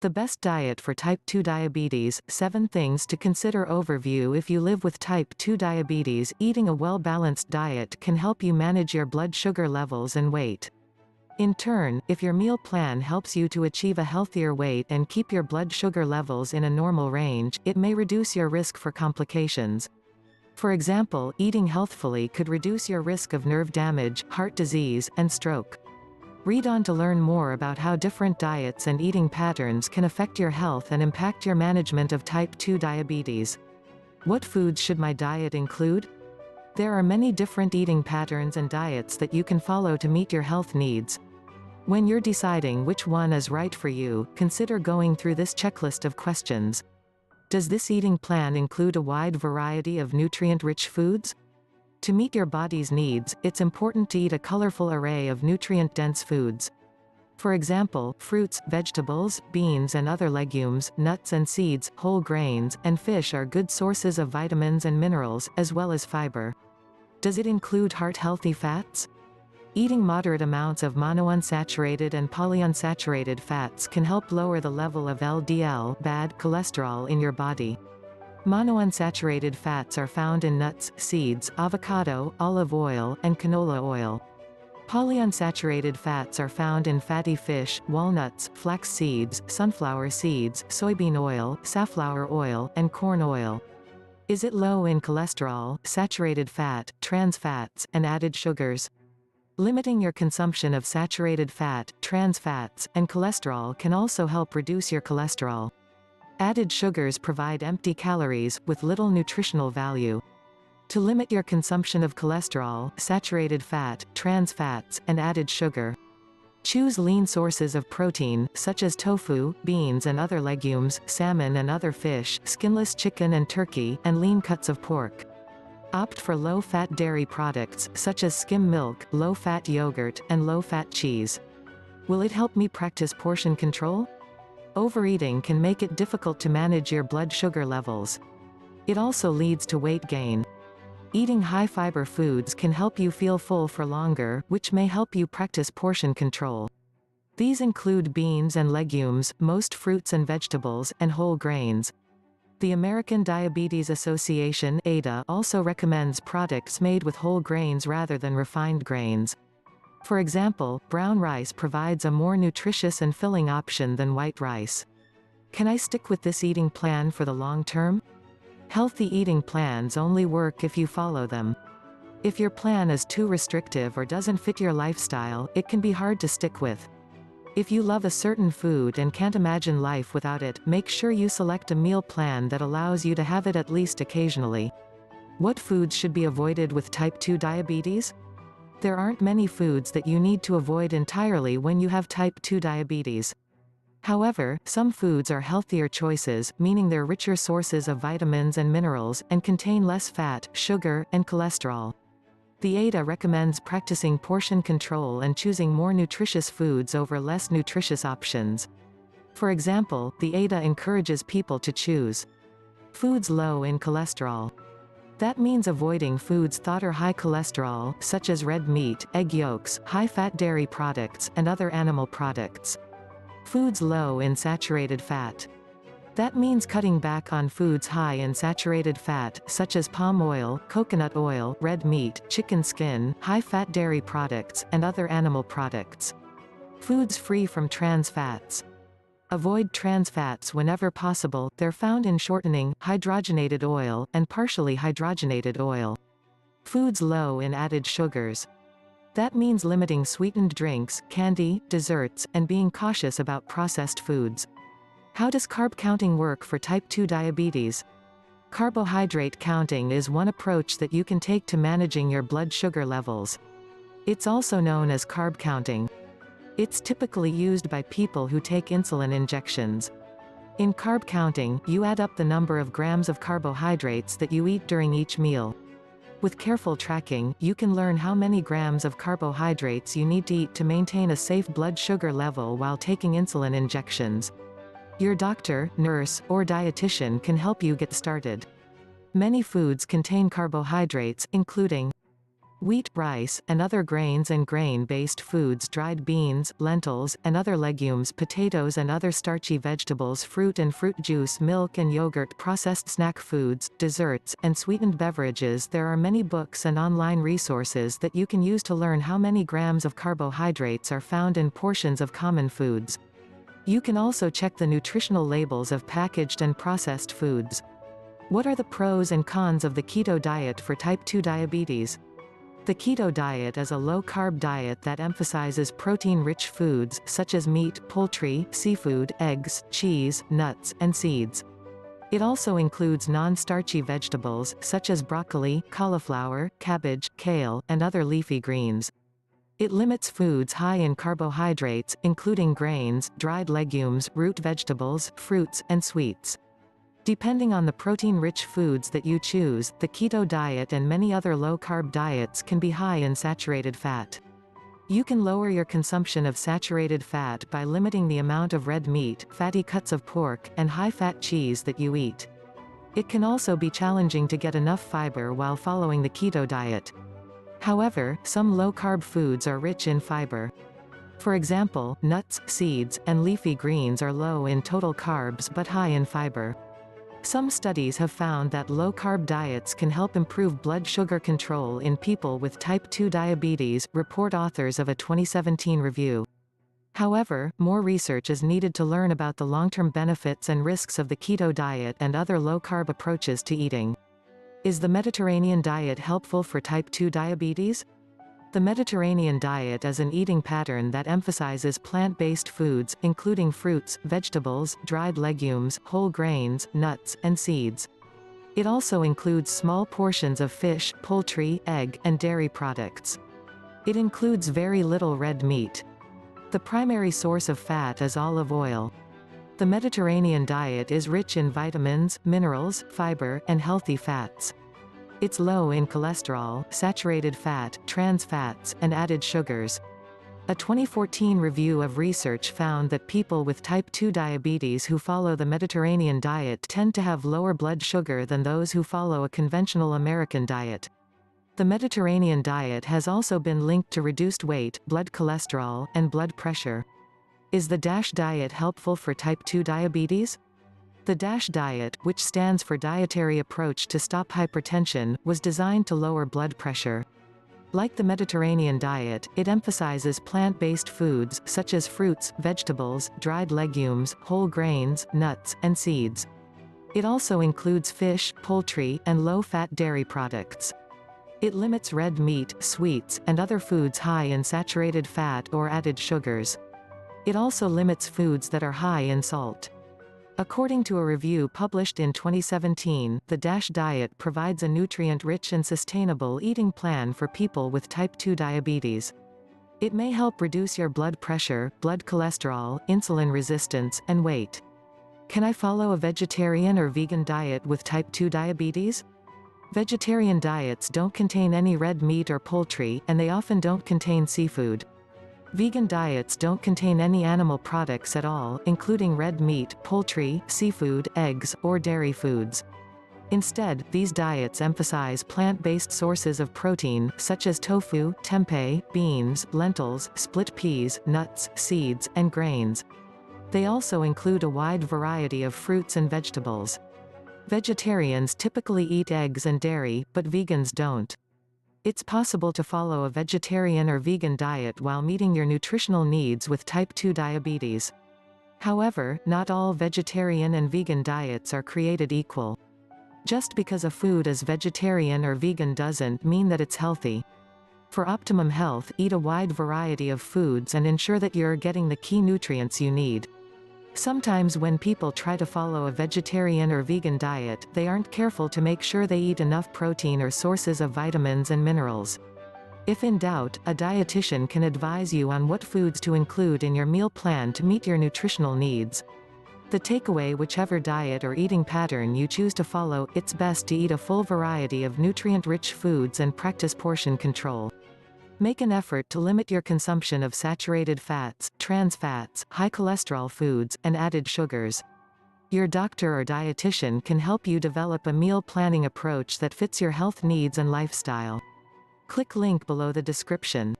The best diet for type 2 diabetes, 7 things to consider. Overview. If you live with type 2 diabetes, eating a well-balanced diet can help you manage your blood sugar levels and weight. In turn, if your meal plan helps you to achieve a healthier weight and keep your blood sugar levels in a normal range, it may reduce your risk for complications. For example, eating healthfully could reduce your risk of nerve damage, heart disease, and stroke. Read on to learn more about how different diets and eating patterns can affect your health and impact your management of type 2 diabetes. What foods should my diet include? There are many different eating patterns and diets that you can follow to meet your health needs. When you're deciding which one is right for you, consider going through this checklist of questions. Does this eating plan include a wide variety of nutrient-rich foods? To meet your body's needs, it's important to eat a colorful array of nutrient-dense foods. For example, fruits, vegetables, beans and other legumes, nuts and seeds, whole grains, and fish are good sources of vitamins and minerals, as well as fiber. Does it include heart-healthy fats? Eating moderate amounts of monounsaturated and polyunsaturated fats can help lower the level of LDL, bad cholesterol, in your body. Monounsaturated fats are found in nuts, seeds, avocado, olive oil, and canola oil. Polyunsaturated fats are found in fatty fish, walnuts, flax seeds, sunflower seeds, soybean oil, safflower oil, and corn oil. Is it low in cholesterol, saturated fat, trans fats, and added sugars? Limiting your consumption of saturated fat, trans fats, and cholesterol can also help reduce your cholesterol. Added sugars provide empty calories, with little nutritional value. To limit your consumption of cholesterol, saturated fat, trans fats, and added sugar, choose lean sources of protein, such as tofu, beans and other legumes, salmon and other fish, skinless chicken and turkey, and lean cuts of pork. Opt for low-fat dairy products, such as skim milk, low-fat yogurt, and low-fat cheese. Will it help me practice portion control? Overeating can make it difficult to manage your blood sugar levels. It also leads to weight gain. Eating high-fiber foods can help you feel full for longer, which may help you practice portion control. These include beans and legumes, most fruits and vegetables, and whole grains. The American Diabetes Association (ADA) also recommends products made with whole grains rather than refined grains. For example, brown rice provides a more nutritious and filling option than white rice. Can I stick with this eating plan for the long term? Healthy eating plans only work if you follow them. If your plan is too restrictive or doesn't fit your lifestyle, it can be hard to stick with. If you love a certain food and can't imagine life without it, make sure you select a meal plan that allows you to have it at least occasionally. What foods should be avoided with type 2 diabetes? There aren't many foods that you need to avoid entirely when you have type 2 diabetes. However, some foods are healthier choices, meaning they're richer sources of vitamins and minerals, and contain less fat, sugar, and cholesterol. The ADA recommends practicing portion control and choosing more nutritious foods over less nutritious options. For example, the ADA encourages people to choose foods low in cholesterol. That means avoiding foods thought are high cholesterol, such as red meat, egg yolks, high-fat dairy products, and other animal products. Foods low in saturated fat. That means cutting back on foods high in saturated fat, such as palm oil, coconut oil, red meat, chicken skin, high-fat dairy products, and other animal products. Foods free from trans fats. Avoid trans fats whenever possible. They're found in shortening, hydrogenated oil, and partially hydrogenated oil. Foods low in added sugars. That means limiting sweetened drinks, candy, desserts, and being cautious about processed foods. How does carb counting work for type 2 diabetes? Carbohydrate counting is one approach that you can take to managing your blood sugar levels. It's also known as carb counting. It's typically used by people who take insulin injections. In carb counting, you add up the number of grams of carbohydrates that you eat during each meal. With careful tracking, you can learn how many grams of carbohydrates you need to eat to maintain a safe blood sugar level while taking insulin injections. Your doctor, nurse, or dietitian can help you get started. Many foods contain carbohydrates, including Wheat, rice, and other grains and grain-based foods, dried beans, lentils, and other legumes, potatoes and other starchy vegetables, fruit and fruit juice, milk and yogurt, processed snack foods, desserts, and sweetened beverages. There are many books and online resources that you can use to learn how many grams of carbohydrates are found in portions of common foods. You can also check the nutritional labels of packaged and processed foods. What are the pros and cons of the keto diet for type 2 diabetes? The keto diet is a low-carb diet that emphasizes protein-rich foods, such as meat, poultry, seafood, eggs, cheese, nuts, and seeds. It also includes non-starchy vegetables, such as broccoli, cauliflower, cabbage, kale, and other leafy greens. It limits foods high in carbohydrates, including grains, dried legumes, root vegetables, fruits, and sweets. Depending on the protein-rich foods that you choose, the keto diet and many other low-carb diets can be high in saturated fat. You can lower your consumption of saturated fat by limiting the amount of red meat, fatty cuts of pork, and high-fat cheese that you eat. It can also be challenging to get enough fiber while following the keto diet. However, some low-carb foods are rich in fiber. For example, nuts, seeds, and leafy greens are low in total carbs but high in fiber. Some studies have found that low-carb diets can help improve blood sugar control in people with type 2 diabetes, report authors of a 2017 review. However, more research is needed to learn about the long-term benefits and risks of the keto diet and other low-carb approaches to eating. Is the Mediterranean diet helpful for type 2 diabetes? The Mediterranean diet is an eating pattern that emphasizes plant-based foods, including fruits, vegetables, dried legumes, whole grains, nuts, and seeds. It also includes small portions of fish, poultry, egg, and dairy products. It includes very little red meat. The primary source of fat is olive oil. The Mediterranean diet is rich in vitamins, minerals, fiber, and healthy fats. It's low in cholesterol, saturated fat, trans fats, and added sugars. A 2014 review of research found that people with type 2 diabetes who follow the Mediterranean diet tend to have lower blood sugar than those who follow a conventional American diet. The Mediterranean diet has also been linked to reduced weight, blood cholesterol, and blood pressure. Is the DASH diet helpful for type 2 diabetes? The DASH diet, which stands for Dietary Approach to Stop Hypertension, was designed to lower blood pressure. Like the Mediterranean diet, it emphasizes plant-based foods, such as fruits, vegetables, dried legumes, whole grains, nuts, and seeds. It also includes fish, poultry, and low-fat dairy products. It limits red meat, sweets, and other foods high in saturated fat or added sugars. It also limits foods that are high in salt. According to a review published in 2017, the DASH diet provides a nutrient-rich and sustainable eating plan for people with type 2 diabetes. It may help reduce your blood pressure, blood cholesterol, insulin resistance, and weight. Can I follow a vegetarian or vegan diet with type 2 diabetes? Vegetarian diets don't contain any red meat or poultry, and they often don't contain seafood. Vegan diets don't contain any animal products at all, including red meat, poultry, seafood, eggs, or dairy foods. Instead, these diets emphasize plant-based sources of protein, such as tofu, tempeh, beans, lentils, split peas, nuts, seeds, and grains. They also include a wide variety of fruits and vegetables. Vegetarians typically eat eggs and dairy, but vegans don't. It's possible to follow a vegetarian or vegan diet while meeting your nutritional needs with type 2 diabetes. However, not all vegetarian and vegan diets are created equal. Just because a food is vegetarian or vegan doesn't mean that it's healthy. For optimum health, eat a wide variety of foods and ensure that you're getting the key nutrients you need. Sometimes when people try to follow a vegetarian or vegan diet, they aren't careful to make sure they eat enough protein or sources of vitamins and minerals. If in doubt, a dietitian can advise you on what foods to include in your meal plan to meet your nutritional needs. The takeaway: whichever diet or eating pattern you choose to follow, it's best to eat a full variety of nutrient-rich foods and practice portion control. Make an effort to limit your consumption of saturated fats, trans fats, high cholesterol foods, and added sugars. Your doctor or dietitian can help you develop a meal planning approach that fits your health needs and lifestyle. Click link below the description.